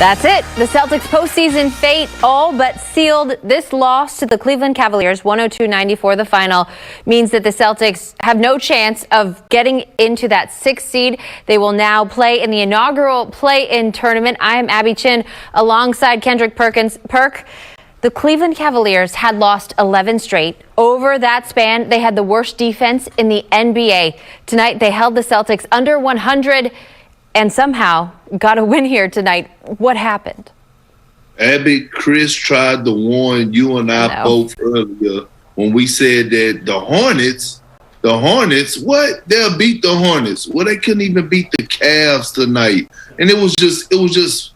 That's it. The Celtics' postseason fate all but sealed. This loss to the Cleveland Cavaliers, 102-94, the final, means that the Celtics have no chance of getting into that 6th seed. They will now play in the inaugural play-in tournament. I am Abby Chin alongside Kendrick Perkins. The Cleveland Cavaliers had lost 11 straight. Over that span, they had the worst defense in the NBA. Tonight, they held the Celtics under 100 and somehow got a win here tonight. What happened? Abby, Chris tried to warn you and I both earlier when we said that the Hornets, what? They'll beat the Hornets. Well, they couldn't even beat the Cavs tonight. And it was just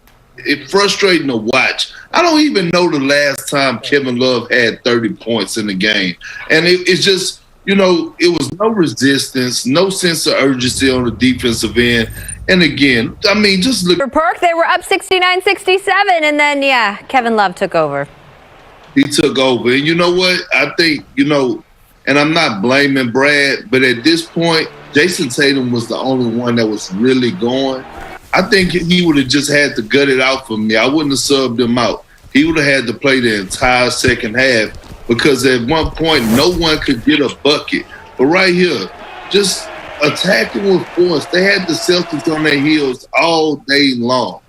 frustrating to watch. I don't even know the last time Kevin Love had 30 points in the game. And it's just, it was no resistance, no sense of urgency on the defensive end. And again, just look. For Perk, they were up 69-67, and then, Kevin Love took over. He took over. And you know what? I think, and I'm not blaming Brad, but at this point, Jayson Tatum was the only one that was really going. I think he would have just had to gut it out for me. I wouldn't have subbed him out. He would have had to play the entire second half because at one point, no one could get a bucket. But right here, just attacking with force. They had the Celtics on their heels all day long.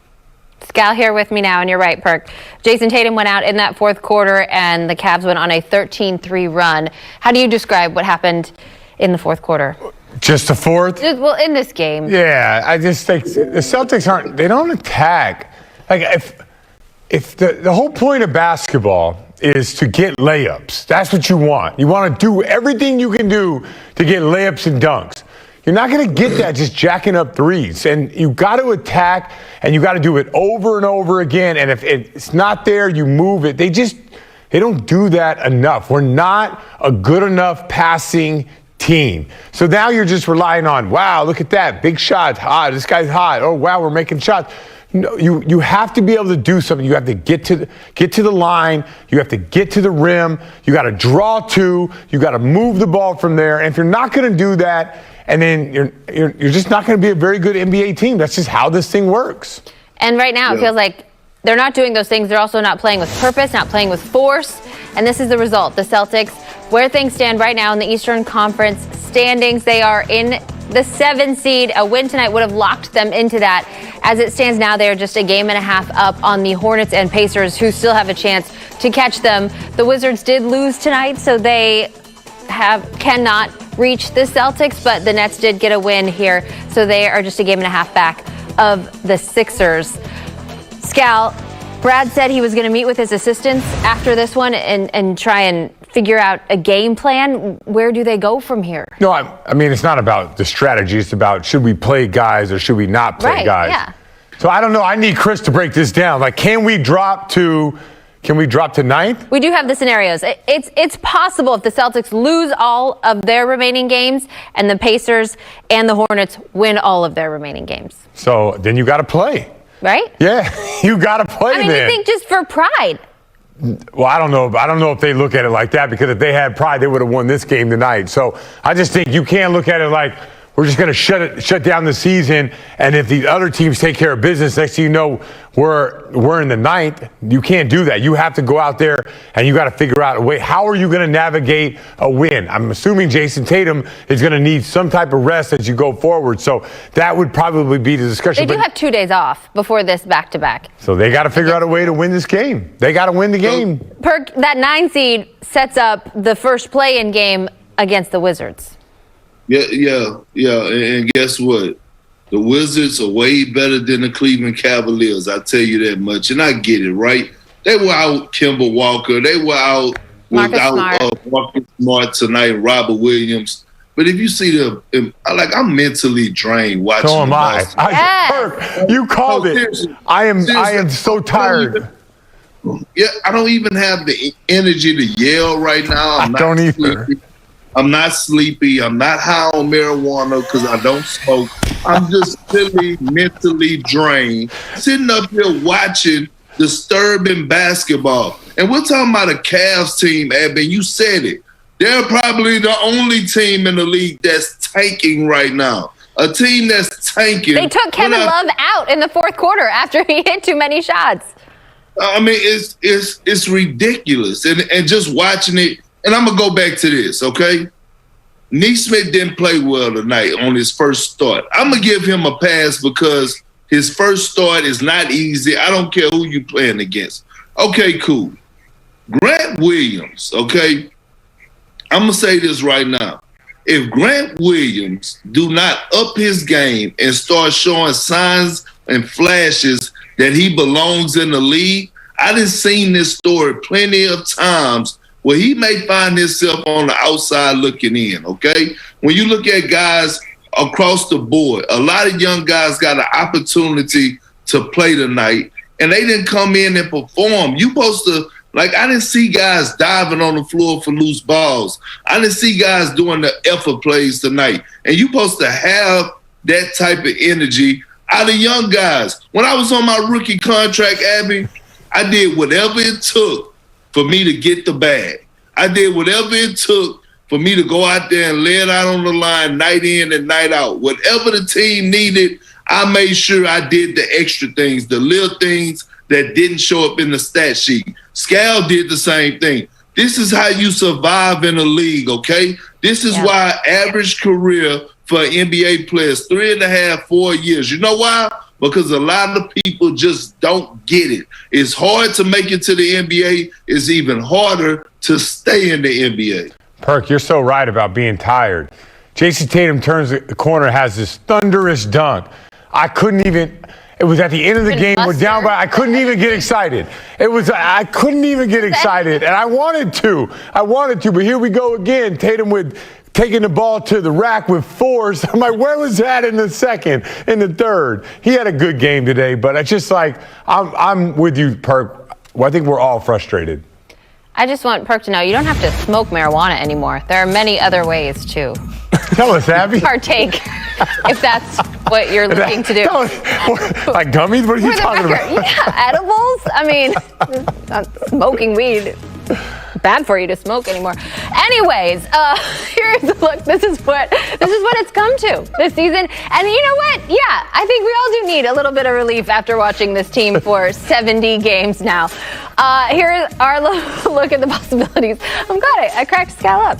Scal here with me now, and you're right, Perk. Jayson Tatum went out in that fourth quarter, and the Cavs went on a 13-3 run. How do you describe what happened in the fourth quarter? Just the fourth? Well, in this game. Yeah, I just think the Celtics they don't attack. Like, if the whole point of basketball is to get layups. That's what you want. You want to do everything you can do to get layups and dunks. You're not going to get that just jacking up threes. And you got to attack, and you got to do it over and over again. And if it's not there, you move it. They don't do that enough. We're not a good enough passing team. So now you're just relying on, wow, look at that. Big shot. Hot. This guy's hot. Oh, wow, we're making shots. No, you have to be able to do something. You have to get to the line. You have to get to the rim. You got to draw two. You got to move the ball from there. And if you're not going to do that, and then you're just not going to be a very good NBA team. That's just how this thing works. And right now it feels like they're not doing those things. They're also not playing with purpose, not playing with force. And this is the result. The Celtics, where things stand right now in the Eastern Conference standings, they are in the 7th seed. A win tonight would have locked them into that. As it stands now, they are just a game and a half up on the Hornets and Pacers, who still have a chance to catch them. The Wizards did lose tonight, so they cannot reach the Celtics, but the Nets did get a win here, so they are just a game and a half back of the Sixers. Scal, Brad said he was going to meet with his assistants after this one and try and figure out a game plan. Where do they go from here? No, I mean, it's not about the strategy. It's about, should we play guys or should we not play guys? Yeah. So I don't know. I need Chris to break this down. Like, can we drop to 9th? We do have the scenarios. It's possible if the Celtics lose all of their remaining games and the Pacers and the Hornets win all of their remaining games. So then you got to play. Right? Yeah, you got to play then. You think just for pride. Well, I don't know if they look at it like that, because if they had pride, they would have won this game tonight. So I just think you can't look at it like we're just going to shut down the season, and if the other teams take care of business, next thing you know, we're in the 9th. You can't do that. You have to go out there and you got to figure out a way. How are you going to navigate a win? I'm assuming Jayson Tatum is going to need some type of rest as you go forward. So that would probably be the discussion. They do have 2 days off before this back-to-back. So they got to figure out a way to win this game. They got to win the game. Perk, that 9 seed sets up the first play-in game against the Wizards. Yeah. And guess what? The Wizards are way better than the Cleveland Cavaliers. I tell you that much. And I get it, right? They were out Kemba Walker. They were out without Marcus Smart tonight, Robert Williams. But if you see I'm mentally drained watching. So am I. Perk, you called it. I am so tired. I don't even have the energy to yell right now. I don't either. I'm not sleepy. I'm not high on marijuana because I don't smoke. I'm just really mentally drained, sitting up here watching disturbing basketball. And we're talking about a Cavs team, Abby, you said it. They're probably the only team in the league that's tanking right now. A team that's tanking. They took Kevin Love out in the fourth quarter after he hit too many shots. I mean, it's ridiculous. And just watching it, and I'm going to go back to this, okay? Neesmith didn't play well tonight on his first start. I'm going to give him a pass because his first start is not easy. I don't care who you playing against. Okay, cool. Grant Williams, okay? I'm going to say this right now. If Grant Williams do not up his game and start showing signs and flashes that he belongs in the league, I done seen this story plenty of times where he may find himself on the outside looking in, okay? When you look at guys across the board, a lot of young guys got an opportunity to play tonight, and they didn't come in and perform. You supposed to, like, I didn't see guys diving on the floor for loose balls. I didn't see guys doing the effort plays tonight. And you supposed to have that type of energy out of young guys. When I was on my rookie contract, Abby, I did whatever it took for me to get the bag. I did whatever it took for me to go out there and lay it out on the line night in and night out. Whatever the team needed, I made sure I did the extra things, the little things that didn't show up in the stat sheet. Scal did the same thing. This is how you survive in a league, okay? This is why average career for NBA players, 3.5, 4 years. You know why? Because a lot of people just don't get it. It's hard to make it to the NBA. It's even harder to stay in the NBA. Perk, you're so right about being tired. Jayson Tatum turns the corner, has this thunderous dunk. I couldn't even. It was at the end of the game. We're down by. I couldn't even get excited. I couldn't even get excited, and I wanted to, but here we go again. Tatum with taking the ball to the rack with force. I'm like, where was that in the second, in the third? He had a good game today, but it's just like I'm with you, Perk. Well, I think we're all frustrated. I just want Perk to know you don't have to smoke marijuana anymore. There are many other ways to Tell us, Abby. partake if that's what you're looking to do. Like gummies? What are you talking about? Yeah, edibles. I mean, not smoking weed. Bad for you to smoke anymore. Anyways, here's a look. This is what it's come to this season. And you know what? Yeah, I think we all do need a little bit of relief after watching this team for 70 games now. Here's our look at the possibilities. I'm glad I cracked Scal up.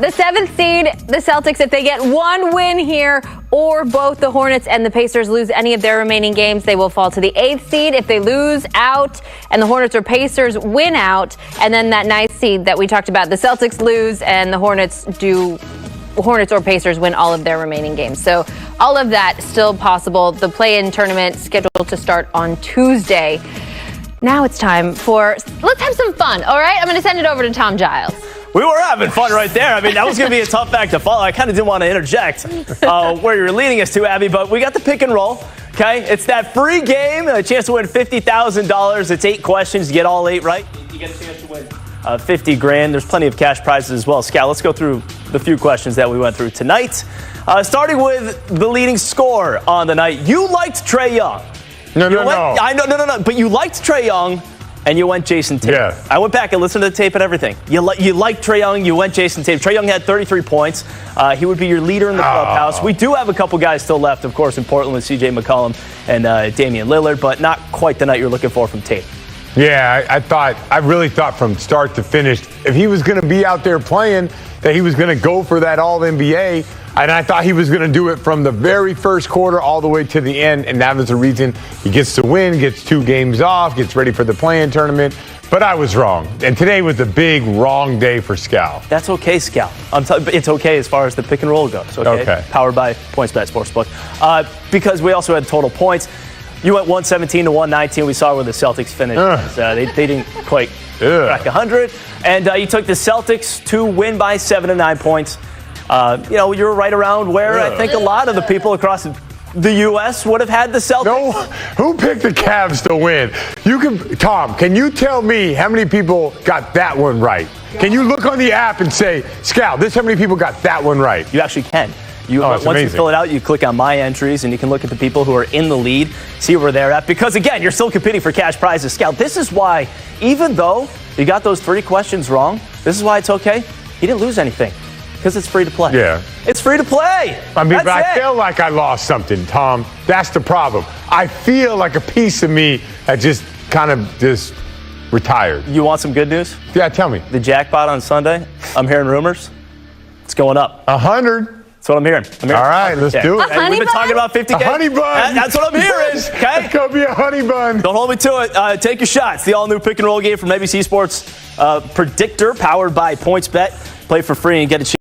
The 7th seed, the Celtics, if they get one win here, or both the Hornets and the Pacers lose any of their remaining games, they will fall to the 8th seed. If they lose out and the Hornets or Pacers win out, and then that 9th seed that we talked about, the Celtics lose and the Hornets or Pacers win all of their remaining games. So all of that still possible. The play-in tournament scheduled to start on Tuesday. Now it's time let's have some fun, all right? I'm going to send it over to Tom Giles. We were having fun right there. I mean, that was going to be a tough act to follow. I kind of didn't want to interject where you were leading us to, Abby, but we got the pick and roll, okay? It's that free game, a chance to win $50,000. It's 8 questions. You get all 8 right, you get a chance to win $50,000. There's plenty of cash prizes as well. Scal, let's go through the few questions that we went through tonight. Starting with the leading scorer on the night. You liked Trae Young. No. I know, no. But you liked Trae Young, and you went Jayson Tatum. Yeah. I went back and listened to the tape and everything. You liked Trae Young, you went Jayson Tatum. Trae Young had 33 points. He would be your leader in the clubhouse. We do have a couple guys still left, of course, in Portland with C.J. McCollum and Damian Lillard, but not quite the night you're looking for from Tatum. Yeah, I really thought from start to finish, if he was going to be out there playing, that he was going to go for that All-NBA. And I thought he was going to do it from the very first quarter all the way to the end. And that was the reason he gets to win, gets 2 games off, gets ready for the play-in tournament. But I was wrong. And today was a big wrong day for Scal. That's okay, Scal. It's okay as far as the pick and roll goes. Okay. Powered by PointsBet Sportsbook. Because we also had total points. You went 117 to 119. We saw where the Celtics finished. They didn't quite crack 100. And you took the Celtics to win by 7 to 9 points. You were right around where I think a lot of the people across the U.S. would have had the Celtics. No, who picked the Cavs to win? Tom, can you tell me how many people got that one right? Can you look on the app and say, Scal, this is how many people got that one right? You actually can. Once amazing. you fill it out, you click on My Entries, and you can look at the people who are in the lead, see where they're at. Because, again, you're still competing for cash prizes. Scal, this is why, even though you got those 3 questions wrong, this is why it's okay. You didn't lose anything. Because it's free to play. Yeah. It's free to play. I mean, That's but I it. feel like I lost something, Tom. That's the problem. I feel like a piece of me that just kind of just retired. You want some good news? Yeah, tell me. The jackpot on Sunday, I'm hearing rumors. It's going up. 100. That's what I'm hearing. All right, let's do it. Hey, we've been talking about 50K. A honey bun. That's what I'm hearing. Okay. It's gonna be a honey bun. Don't hold me to it. Take your shots. The all-new pick and roll game from ABC Sports Predictor, powered by PointsBet. Play for free and get a chance.